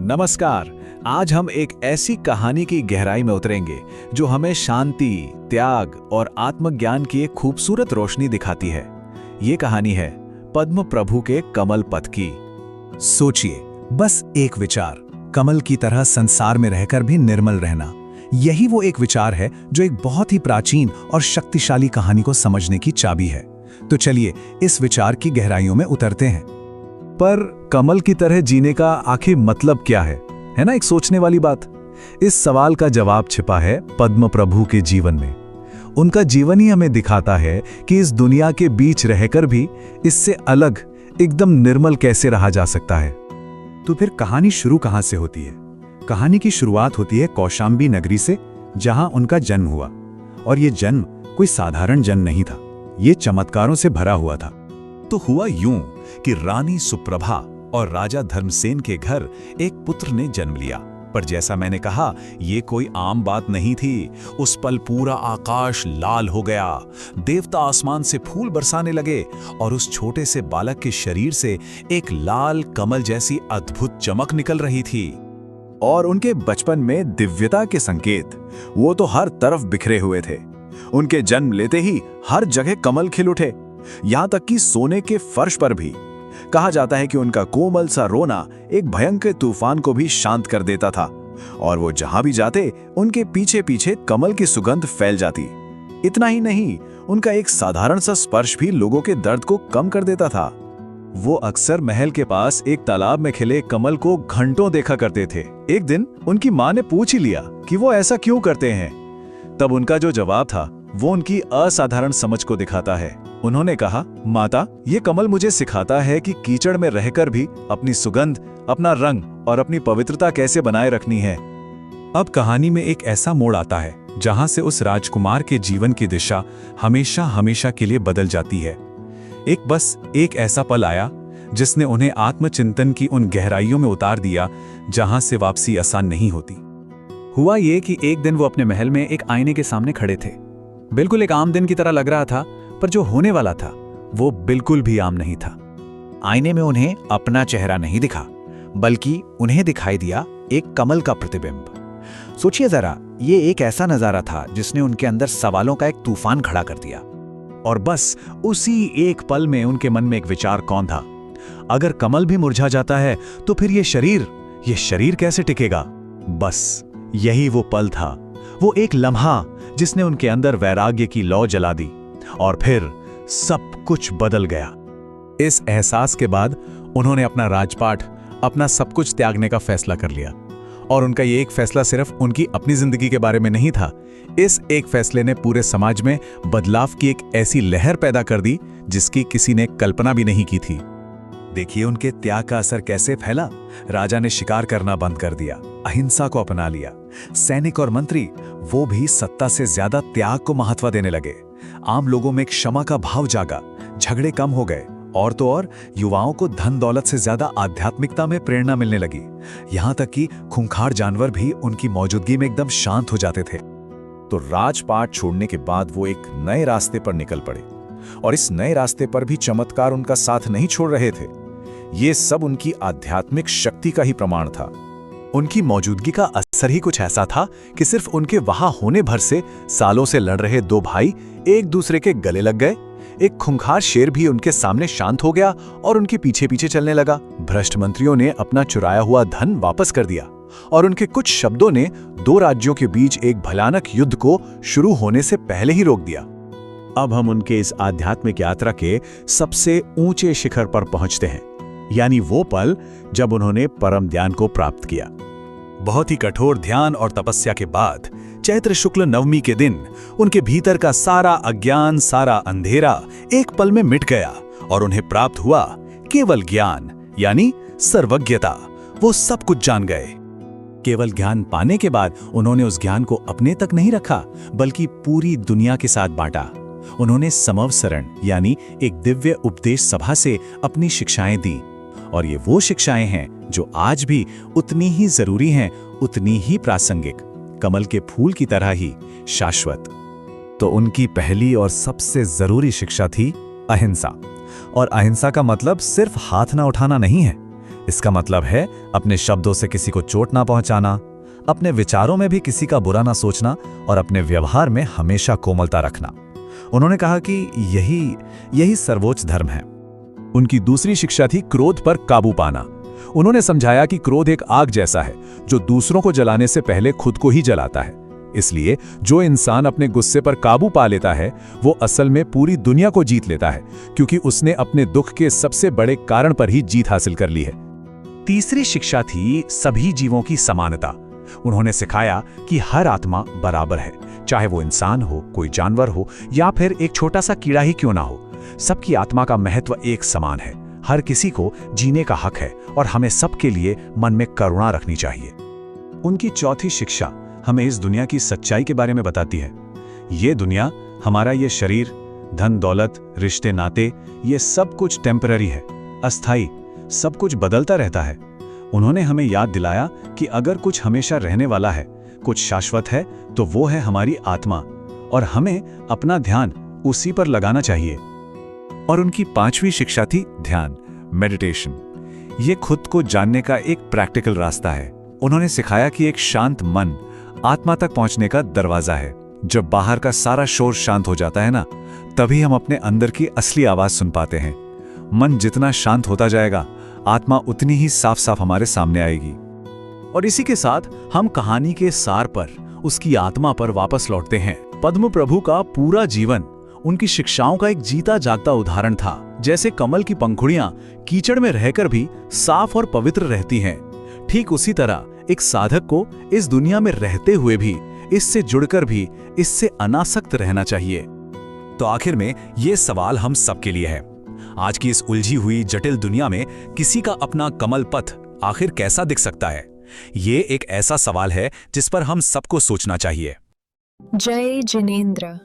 नमस्कार। आज हम एक ऐसी कहानी की गहराई में उतरेंगे जो हमें शांति, त्याग और आत्मज्ञान की एक खूबसूरत रोशनी दिखाती है। ये कहानी है पद्म प्रभु के कमल पथ की। सोचिए, बस एक विचार, कमल की तरह संसार में रहकर भी निर्मल रहना। यही वो एक विचार है जो एक बहुत ही प्राचीन और शक्तिशाली कहानी को समझने की चाबी है। तो चलिए इस विचार की गहराइयों में उतरते हैं। पर कमल की तरह जीने का आखिर मतलब क्या है ना, एक सोचने वाली बात। इस सवाल का जवाब छिपा है पद्म प्रभु के जीवन में। उनका जीवन ही हमें दिखाता है कि इस दुनिया के बीच रहकर भी इससे अलग, एकदम निर्मल कैसे रहा जा सकता है। तो फिर कहानी शुरू कहां से होती है? कहानी की शुरुआत होती है कौशांबी नगरी से, जहां उनका जन्म हुआ। और ये जन्म कोई साधारण जन्म नहीं था, ये चमत्कारों से भरा हुआ था। तो हुआ यूं कि रानी सुप्रभा और राजा धर्मसेन के घर एक पुत्र ने जन्म लिया। पर जैसा मैंने कहा, ये कोई आम बात नहीं थी। उस पल पूरा आकाश लाल हो गया, देवता आसमान से फूल बरसाने लगे और उस छोटे से बालक के शरीर से एक लाल कमल जैसी अद्भुत चमक निकल रही थी। और उनके बचपन में दिव्यता के संकेत वो तो हर तरफ बिखरे हुए थे। उनके जन्म लेते ही हर जगह कमल खिल उठे, यहां तक कि सोने के फर्श पर भी। कहा जाता है कि उनका कोमल सा रोना एक भयंकर तूफान को भी शांत कर देता था, और वो जहां भी जाते उनके पीछे पीछे कमल की सुगंध फैल जाती। इतना ही नहीं, उनका एक साधारण सा स्पर्श भी लोगों के दर्द को कम कर देता था। वो अक्सर महल के पास एक तालाब में खिले कमल को घंटों देखा करते थे। एक दिन उनकी मां ने पूछ ही लिया कि वो ऐसा क्यों करते हैं। तब उनका जो जवाब था वो उनकी असाधारण समझ को दिखाता है। उन्होंने कहा, माता, ये कमल मुझे सिखाता है कि कीचड़ में रहकर भी अपनी सुगंध, अपना रंग और अपनी पवित्रता कैसे बनाए रखनी है। अब कहानी में एक ऐसा मोड़ आता है जहां से उस राजकुमार के जीवन की दिशा हमेशा हमेशा के लिए बदल जाती है। एक ऐसा पल आया जिसने उन्हें आत्मचिंतन की उन गहराइयों में उतार दिया जहां से वापसी आसान नहीं होती। हुआ ये कि एक दिन वो अपने महल में एक आईने के सामने खड़े थे। बिल्कुल एक आम दिन की तरह लग रहा था, पर जो होने वाला था वो बिल्कुल भी आम नहीं था। आईने में उन्हें अपना चेहरा नहीं दिखा, बल्कि उन्हें दिखाई दिया एक कमल का प्रतिबिंब। सोचिए जरा, ये एक ऐसा नजारा था जिसने उनके अंदर सवालों का एक तूफान खड़ा कर दिया। और बस उसी एक पल में उनके मन में एक विचार कौन था, अगर कमल भी मुरझा जाता है तो फिर ये शरीर कैसे टिकेगा। बस यही वो पल था, वो एक लम्हा जिसने उनके अंदर वैराग्य की लौ जला दी, और फिर सब कुछ बदल गया। इस एहसास के बाद उन्होंने अपना राजपाट, अपना सब कुछ त्यागने का फैसला कर लिया। और उनका ये एक फैसला सिर्फ उनकी अपनी जिंदगी के बारे में नहीं था, इस एक फैसले ने पूरे समाज में बदलाव की एक ऐसी लहर पैदा कर दी जिसकी किसी ने कल्पना भी नहीं की थी। देखिए उनके त्याग का असर कैसे फैला। राजा ने शिकार करना बंद कर दिया, अहिंसा को अपना लिया। सैनिक और मंत्री, वो भी सत्ता से ज्यादा त्याग को महत्व देने लगे। आम लोगों में क्षमा का भाव जागा, झगड़े कम हो गए, और तो और युवाओं को धन दौलत से ज्यादा आध्यात्मिकता में प्रेरणा मिलने लगी। यहां तक कि खूंखार जानवर भी उनकी मौजूदगी में एकदम शांत हो जाते थे। तो राजपाट छोड़ने के बाद वो एक नए रास्ते पर निकल पड़े, और इस नए रास्ते पर भी चमत्कार उनका साथ नहीं छोड़ रहे थे। ये सब उनकी आध्यात्मिक शक्ति का ही प्रमाण था। उनकी मौजूदगी का असर ही कुछ ऐसा था कि सिर्फ उनके वहां होने भर से सालों से लड़ रहे दो भाई एक दूसरे के गले लग गए। एक खूंखार शेर भी उनके सामने शांत हो गया और उनके पीछे पीछे चलने लगा। भ्रष्ट मंत्रियों ने अपना चुराया हुआ धन वापस कर दिया, और उनके कुछ शब्दों ने दो राज्यों के बीच एक भयानक युद्ध को शुरू होने से पहले ही रोक दिया। अब हम उनके इस आध्यात्मिक यात्रा के सबसे ऊंचे शिखर पर पहुंचते हैं, यानी वो पल जब उन्होंने परम ध्यान को प्राप्त किया। बहुत ही कठोर ध्यान और तपस्या के बाद चैत्र शुक्ल नवमी के दिन उनके भीतर का सारा अज्ञान, सारा अंधेरा एक पल में मिट गया, और उन्हें प्राप्त हुआ केवल ज्ञान, यानी सर्वज्ञता। वो सब कुछ जान गए। केवल ज्ञान पाने के बाद उन्होंने उस ज्ञान को अपने तक नहीं रखा, बल्कि पूरी दुनिया के साथ बांटा। उन्होंने समवसरण, यानी एक दिव्य उपदेश सभा से अपनी शिक्षाएं दी, और ये वो शिक्षाएं हैं जो आज भी उतनी ही जरूरी हैं, उतनी ही प्रासंगिक, कमल के फूल की तरह ही शाश्वत। तो उनकी पहली और सबसे जरूरी शिक्षा थी अहिंसा। और अहिंसा का मतलब सिर्फ हाथ ना उठाना नहीं है, इसका मतलब है अपने शब्दों से किसी को चोट ना पहुंचाना, अपने विचारों में भी किसी का बुरा ना सोचना और अपने व्यवहार में हमेशा कोमलता रखना। उन्होंने कहा कि यही सर्वोच्च धर्म है। उनकी दूसरी शिक्षा थी क्रोध पर काबू पाना। उन्होंने समझाया कि क्रोध एक आग जैसा है जो दूसरों को जलाने से पहले खुद को ही जलाता है। इसलिए जो इंसान अपने गुस्से पर काबू पा लेता है वो असल में पूरी दुनिया को जीत लेता है, क्योंकि उसने अपने दुख के सबसे बड़े कारण पर ही जीत हासिल कर ली है। तीसरी शिक्षा थी सभी जीवों की समानता। उन्होंने सिखाया कि हर आत्मा बराबर है, चाहे वो इंसान हो, कोई जानवर हो या फिर एक छोटा सा कीड़ा ही क्यों ना हो। सबकी आत्मा का महत्व एक समान है। हर किसी को जीने का हक है और हमें सबके लिए मन में करुणा रखनी चाहिए। उनकी चौथी शिक्षा हमें इस दुनिया की सच्चाई के बारे में बताती है। ये दुनिया, हमारा ये शरीर, धन दौलत, रिश्ते नाते, ये सब कुछ टेम्पररी है, अस्थाई, सब कुछ बदलता रहता है। उन्होंने हमें याद दिलाया कि अगर कुछ हमेशा रहने वाला है, कुछ शाश्वत है, तो वो है हमारी आत्मा और हमें अपना ध्यान उसी पर लगाना चाहिए। और उनकी पांचवी शिक्षा थी ध्यान, मेडिटेशन। ये खुद को जानने का एक प्रैक्टिकल रास्ता है। उन्होंने सिखाया कि एक शांत मन आत्मा तक पहुंचने का दरवाजा है। जब बाहर का सारा शोर शांत हो जाता है ना, तभी हम अपने अंदर की असली आवाज सुन पाते हैं। मन जितना शांत होता जाएगा, आत्मा उतनी ही साफ साफ हमारे सामने आएगी। और इसी के साथ हम कहानी के सार पर, उसकी आत्मा पर वापस लौटते हैं। पद्म प्रभु का पूरा जीवन उनकी शिक्षाओं का एक जीता जागता उदाहरण था। जैसे कमल की पंखुड़ियां कीचड़ में रहकर भी साफ और पवित्र रहती हैं, ठीक उसी तरह एक साधक को इस दुनिया में रहते हुए भी, इससे जुड़कर भी, इससे अनासक्त रहना चाहिए। तो आखिर में ये सवाल हम सबके लिए है। आज की इस उलझी हुई जटिल दुनिया में किसी का अपना कमल पथ आखिर कैसा दिख सकता है? ये एक ऐसा सवाल है जिस पर हम सबको सोचना चाहिए। जय जिनेंद्र।